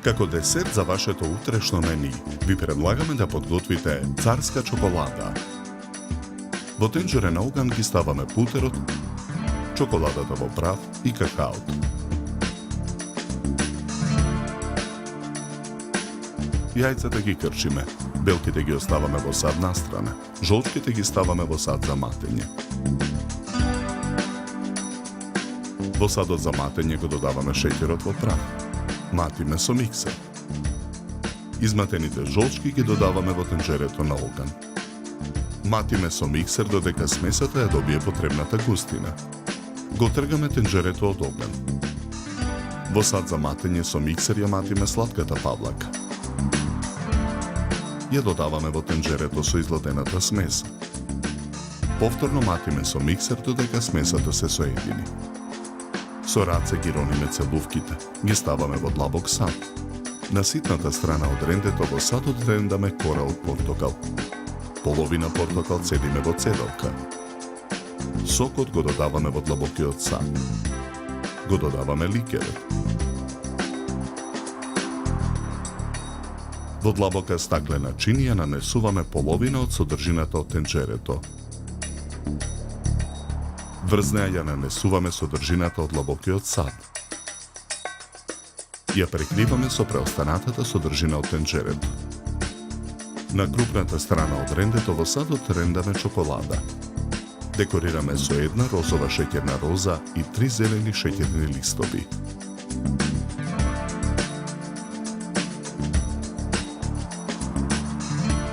Како десерт за вашето утрешно мени, ви предлагаме да подготвите царска чоколада. Во тенџерен оган ги ставаме путерот, чоколадата во прав и какаото. Јајцата ги крчиме, белките ги оставаме во сад настрана, жолчките ги ставаме во сад за матење. Во садот за матење го додаваме шеќерот во прав. Матиме со миксер. Изматените жолчки ги додаваме во тенџерето на оган. Матиме со миксер додека смесата ја добие потребната густина. Го тргаме тенџерето од оган. Во сад за матење со миксер ја матиме сладката павлака. Ја додаваме во тенџерето со изладената смеса. Повторно матиме со миксер додека смесата се соедини. Со раце ги рониме целувките, ги ставаме во длабок сад. На ситната страна од рендето во садот рендаме кора од портокал. Половина портокал цедиме во цедалка. Сокот го додаваме во длабокиот сад. Го додаваме ликерот. Во длабока стаклена чинија нанесуваме половина од содржината од тенџерето. Врз неа ја нанесуваме содржината од длабокиот сад. Ја прекриваме со преостанатата содржина од тенџерето. На крупната страна од рендето во садот рендаме чоколада. Декорираме со една розова шеќерна роза и 3 зелени шеќерни листови.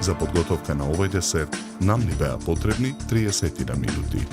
За подготовка на овој десерт нам ни беа потребни 30 минути.